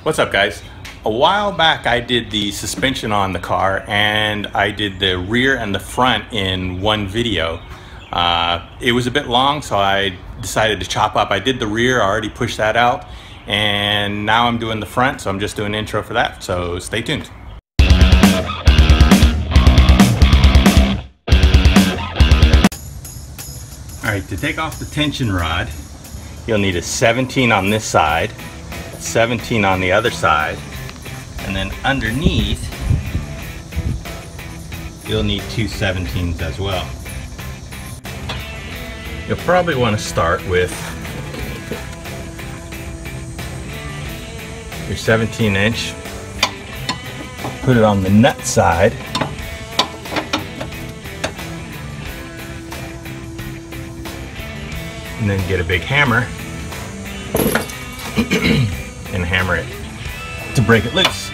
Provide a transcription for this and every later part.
What's up, guys? A while back I did the suspension on the car and I did the rear and the front in one video. It was a bit long, so I decided to chop up. I did the rear, I already pushed that out, and now I'm doing the front, so I'm just doing an intro for that, so stay tuned. Alright, to take off the tension rod, you'll need a 17 on this side, 17 on the other side, and then underneath you'll need two 17s as well. You'll probably want to start with your 17-inch, put it on the nut side, and then get a big hammer and hammer it to break it loose.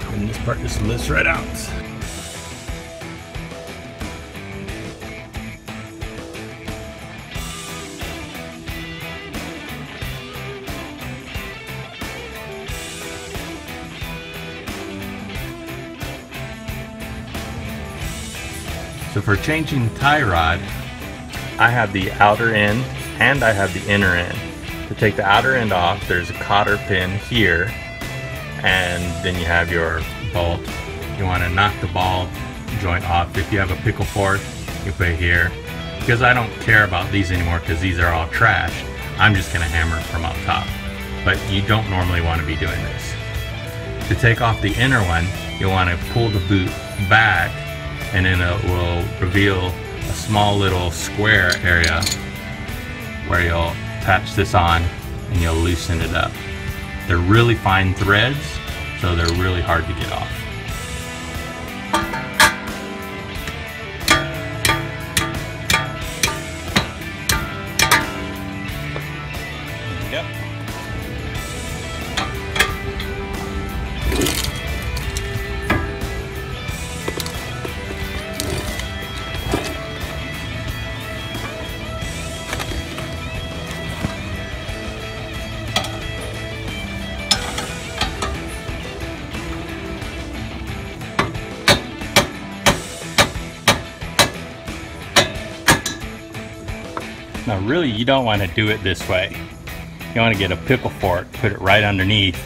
And this part just lifts right out. So for changing the tie rod, I have the outer end and I have the inner end. To take the outer end off, there's a cotter pin here, and then you have your bolt. You want to knock the ball joint off. If you have a pickle fork, you put it here. Because I don't care about these anymore because these are all trash, I'm just going to hammer from up top. But you don't normally want to be doing this. To take off the inner one, you'll want to pull the boot back, and then it will reveal a small little square area where you'll attach this on and you'll loosen it up. They're really fine threads, so they're really hard to get off. There you go. Now really, you don't want to do it this way. You want to get a pickle fork, put it right underneath,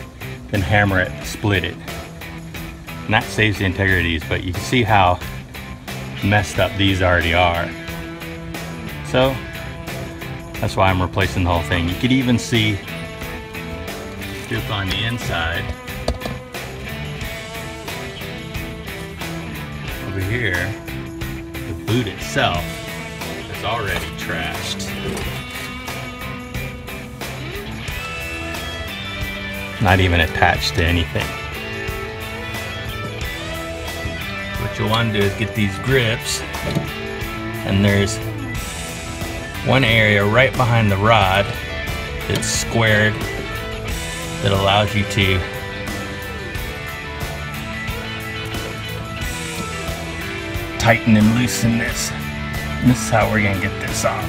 then hammer it, split it. And that saves the integrity of these, but you can see how messed up these already are. So that's why I'm replacing the whole thing. You could even see just on the inside over here, the boot itself is already trashed. Not even attached to anything. What you'll want to do is get these grips, and there's one area right behind the rod that's squared that allows you to tighten and loosen this. And this is how we're going to get this off.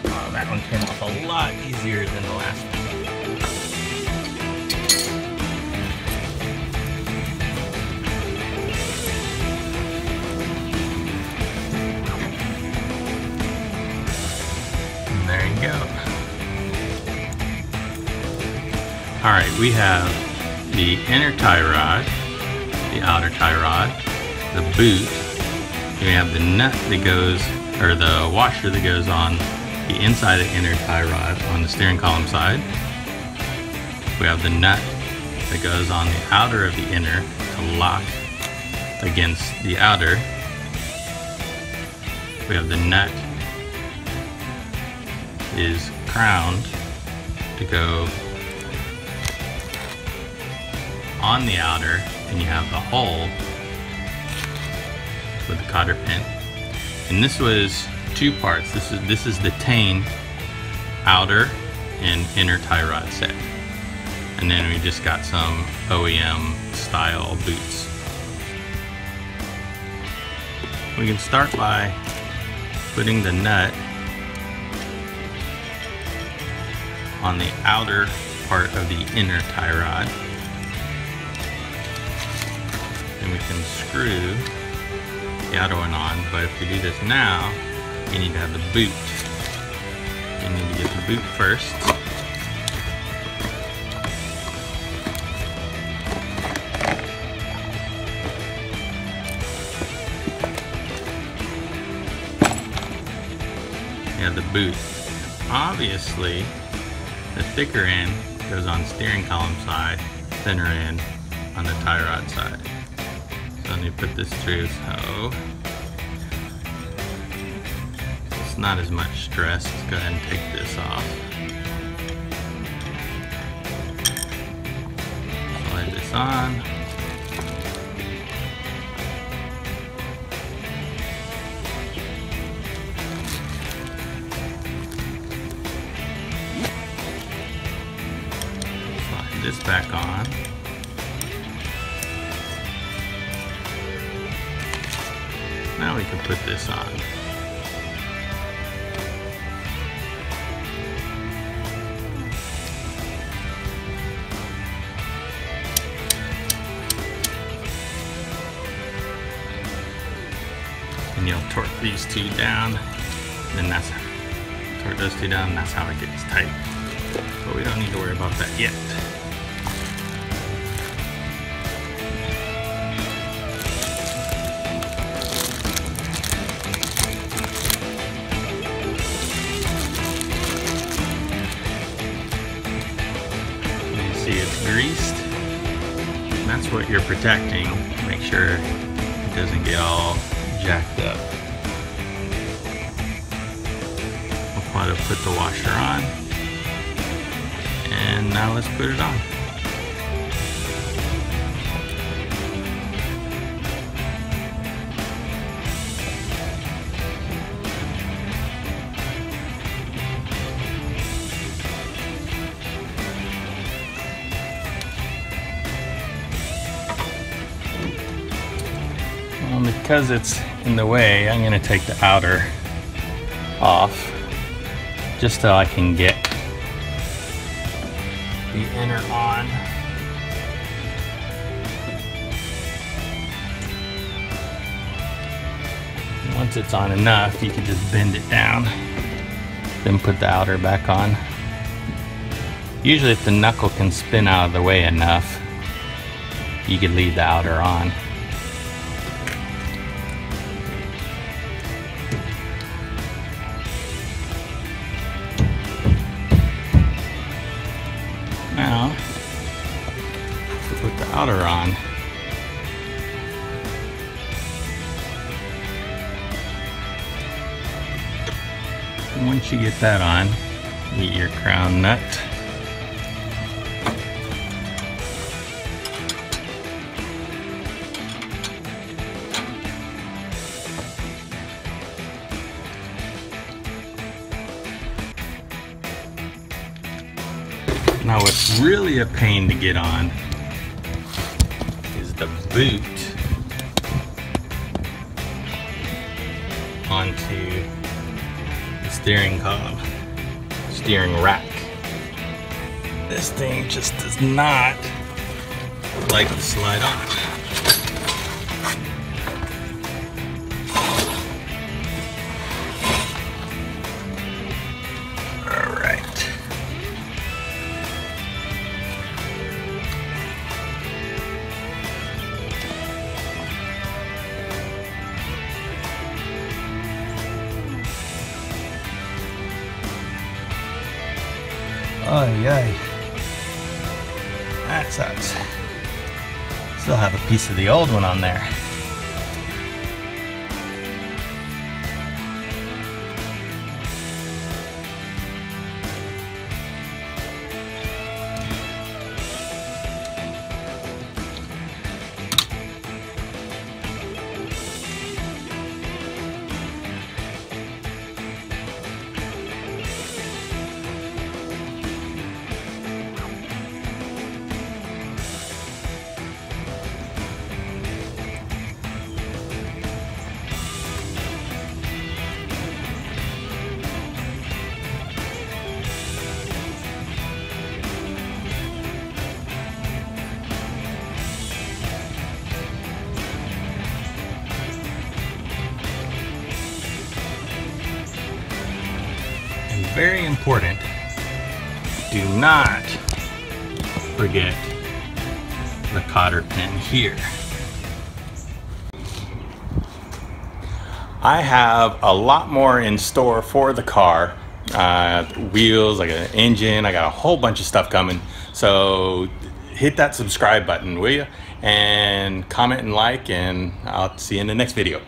Oh, that one came off a lot easier than the last one. And there you go. Alright, we have the inner tie rod, the outer tie rod, the boot, we have the nut that goes, or the washer that goes on the inside of the inner tie rod on the steering column side. We have the nut that goes on the outer of the inner to lock against the outer. We have the nut is crowned to go on the outer, and you have the hole with the cotter pin. And this was two parts. This is the TEIN outer and inner tie rod set. And then we just got some OEM style boots. We can start by putting the nut on the outer part of the inner tie rod. And we can screw the outer one on, but if we do this now, you need to have the boot. You need to get the boot first. Yeah, the boot. Obviously, the thicker end goes on steering column side, thinner end on the tie rod side. So let me put this through so it's not as much stress. Let's go ahead and take this off. Slide this on. Slide this back on. Now we can put this on. And you'll torque these two down, then torque those two down, and that's how it gets tight. But we don't need to worry about that yet. It's greased, and that's what you're protecting. Make sure it doesn't get all jacked up. I'll want to put the washer on, and now let's put it on. Because it's in the way, I'm going to take the outer off just so I can get the inner on. Once it's on enough, you can just bend it down, then put the outer back on. Usually if the knuckle can spin out of the way enough, you could leave the outer on. Now, to put the outer on, and once you get that on, get your crown nut. Now what's really a pain to get on is the boot onto the steering column, steering rack. This thing just does not like to slide on. Ay, ay. That sucks. Still have a piece of the old one on there. Very important, do not forget the cotter pin here. I have a lot more in store for the car. Wheels, I got an engine, I got a whole bunch of stuff coming. So hit that subscribe button, will you? And comment and like, and I'll see you in the next video.